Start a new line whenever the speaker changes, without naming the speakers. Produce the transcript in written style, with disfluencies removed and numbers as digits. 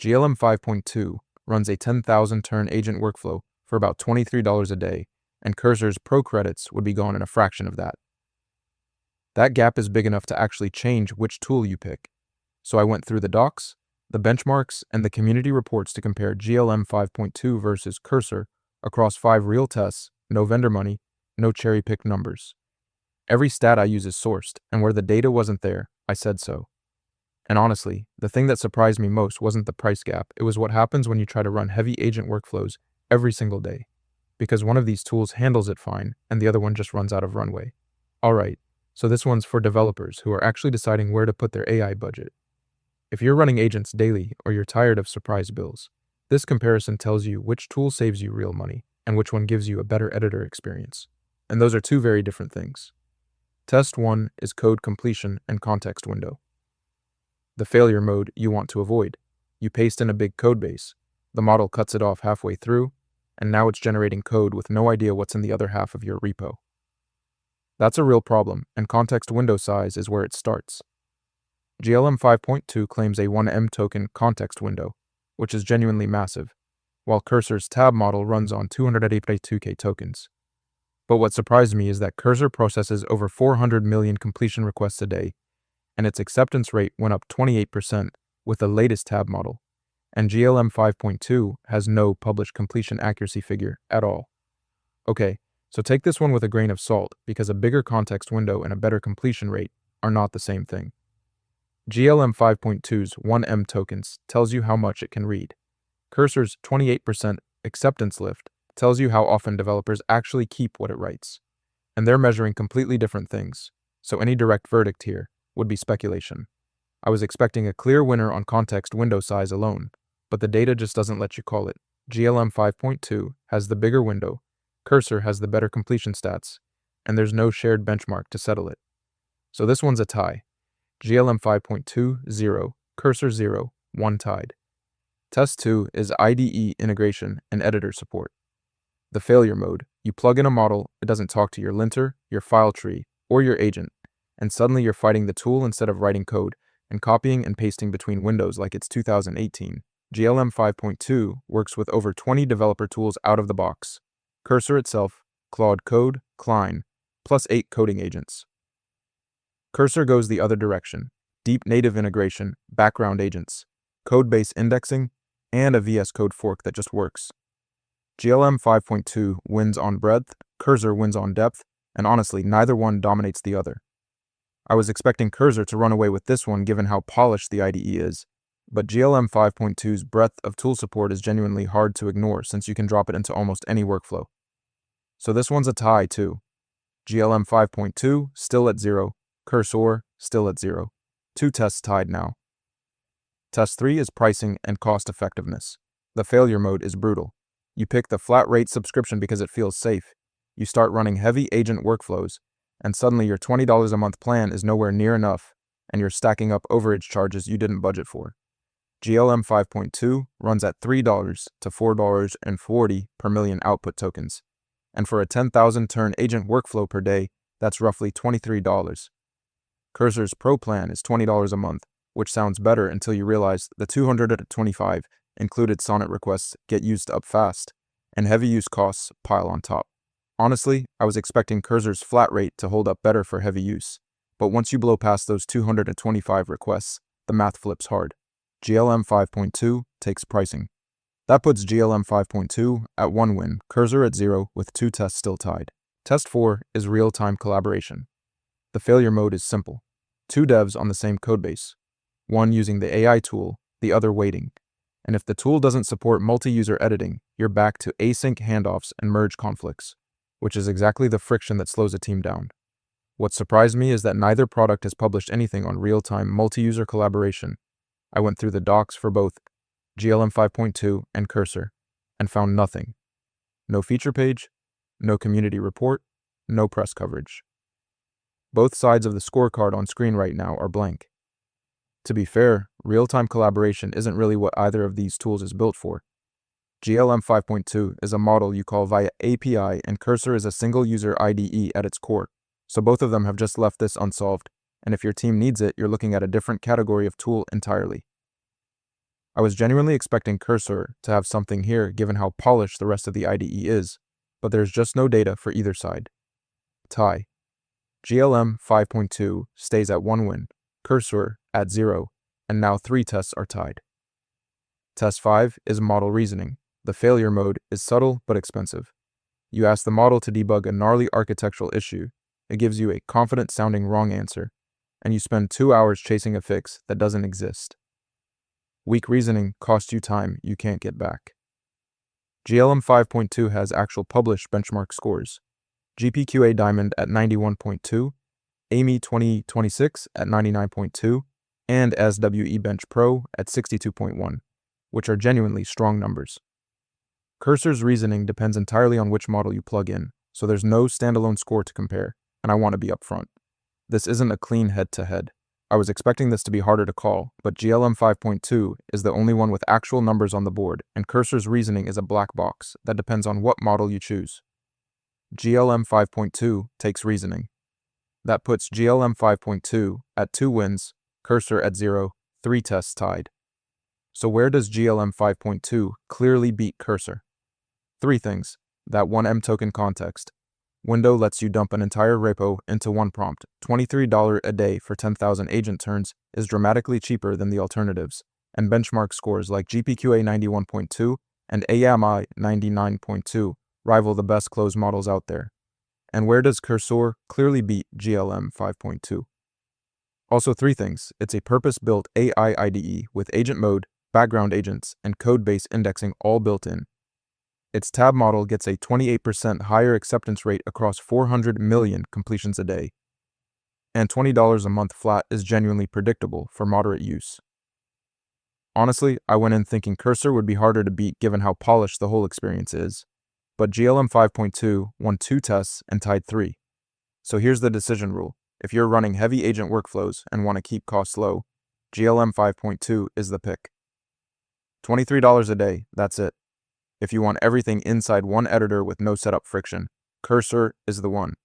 GLM 5.2 runs a 10,000 turn agent workflow for about $23 a day, and Cursor's Pro credits would be gone in a fraction of that. That gap is big enough to actually change which tool you pick. So I went through the docs, the benchmarks, and the community reports to compare GLM 5.2 versus Cursor across 5 real tests, no vendor money, no cherry-picked numbers. Every stat I use is sourced, and where the data wasn't there, I said so. And honestly, the thing that surprised me most wasn't the price gap, it was what happens when you try to run heavy agent workflows every single day. Because one of these tools handles it fine, and the other one just runs out of runway. Alright, so this one's for developers who are actually deciding where to put their AI budget. If you're running agents daily or you're tired of surprise bills, this comparison tells you which tool saves you real money and which one gives you a better editor experience. And those are two very different things. Test 1 is code completion and context window. The failure mode you want to avoid. You paste in a big code base, the model cuts it off halfway through, and now it's generating code with no idea what's in the other half of your repo. That's a real problem, and context window size is where it starts. GLM 5.2 claims a 1M token context window, which is genuinely massive, while Cursor's tab model runs on 282K tokens. But what surprised me is that Cursor processes over 400 million completion requests a day, and its acceptance rate went up 28% with the latest tab model, and GLM 5.2 has no published completion accuracy figure at all. Okay, so take this one with a grain of salt, because a bigger context window and a better completion rate are not the same thing. GLM 5.2's 1M tokens tells you how much it can read. Cursor's 28% acceptance lift tells you how often developers actually keep what it writes. And they're measuring completely different things, so any direct verdict here would be speculation. I was expecting a clear winner on context window size alone, but the data just doesn't let you call it. GLM 5.2 has the bigger window, Cursor has the better completion stats, and there's no shared benchmark to settle it. So this one's a tie. GLM 5.2, 0, Cursor 0, 1 tied. Test 2 is IDE integration and editor support. The failure mode, you plug in a model, it doesn't talk to your linter, your file tree, or your agent, and suddenly you're fighting the tool instead of writing code and copying and pasting between windows like it's 2018. GLM 5.2 works with over 20 developer tools out of the box. Cursor itself, Claude Code, Klein, plus 8 coding agents. Cursor goes the other direction. Deep native integration, background agents, code-based indexing, and a VS Code fork that just works. GLM 5.2 wins on breadth, Cursor wins on depth, and honestly, neither one dominates the other. I was expecting Cursor to run away with this one given how polished the IDE is, but GLM 5.2's breadth of tool support is genuinely hard to ignore since you can drop it into almost any workflow. So this one's a tie too. GLM 5.2 still at 0, Cursor still at 0. 2 tests tied now. Test 3 is pricing and cost effectiveness. The failure mode is brutal. You pick the flat rate subscription because it feels safe. You start running heavy agent workflows, and suddenly your $20 a month plan is nowhere near enough, and you're stacking up overage charges you didn't budget for. GLM 5.2 runs at $3 to $4.40 per million output tokens, and for a 10,000 turn agent workflow per day, that's roughly $23. Cursor's Pro plan is $20 a month, which sounds better until you realize the 225 included sonnet requests get used up fast, and heavy use costs pile on top. Honestly, I was expecting Cursor's flat rate to hold up better for heavy use, but once you blow past those 225 requests, the math flips hard. GLM 5.2 takes pricing. That puts GLM 5.2 at 1 win, Cursor at 0 with 2 tests still tied. Test 4 is real-time collaboration. The failure mode is simple. 2 devs on the same codebase, one using the AI tool, the other waiting. And if the tool doesn't support multi-user editing, you're back to async handoffs and merge conflicts, which is exactly the friction that slows a team down. What surprised me is that neither product has published anything on real-time multi-user collaboration. I went through the docs for both GLM 5.2 and Cursor and found nothing. No feature page, no community report, no press coverage. Both sides of the scorecard on screen right now are blank. To be fair, real-time collaboration isn't really what either of these tools is built for. GLM 5.2 is a model you call via API, and Cursor is a single-user IDE at its core, so both of them have just left this unsolved, and if your team needs it, you're looking at a different category of tool entirely. I was genuinely expecting Cursor to have something here given how polished the rest of the IDE is, but there's just no data for either side. Tie. GLM 5.2 stays at 1 win, Cursor at 0, and now 3 tests are tied. Test 5 is model reasoning. The failure mode is subtle but expensive. You ask the model to debug a gnarly architectural issue, it gives you a confident-sounding wrong answer, and you spend 2 hours chasing a fix that doesn't exist. Weak reasoning costs you time you can't get back. GLM 5.2 has actual published benchmark scores. GPQA Diamond at 91.2, AMI 2026 at 99.2, and SWE Bench Pro at 62.1, which are genuinely strong numbers. Cursor's reasoning depends entirely on which model you plug in, so there's no standalone score to compare, and I want to be upfront. This isn't a clean head-to-head. I was expecting this to be harder to call, but GLM 5.2 is the only one with actual numbers on the board, and Cursor's reasoning is a black box that depends on what model you choose. GLM 5.2 takes reasoning. That puts GLM 5.2 at 2 wins, Cursor at 0, 3 tests tied. So where does GLM 5.2 clearly beat Cursor? 3 things. That 1M token context. Window lets you dump an entire repo into one prompt. $23 a day for 10,000 agent turns is dramatically cheaper than the alternatives, and benchmark scores like GPQA 91.2 and AMI 99.2 rival the best closed models out there. And where does Cursor clearly beat GLM 5.2? Also 3 things. It's a purpose-built AI IDE with agent mode, background agents, and code-based indexing all built in. Its tab model gets a 28% higher acceptance rate across 400 million completions a day. And $20 a month flat is genuinely predictable for moderate use. Honestly, I went in thinking Cursor would be harder to beat given how polished the whole experience is. But GLM 5.2 won 2 tests and tied 3. So here's the decision rule. If you're running heavy agent workflows and want to keep costs low, GLM 5.2 is the pick. $23 a day, that's it. If you want everything inside one editor with no setup friction, Cursor is the one.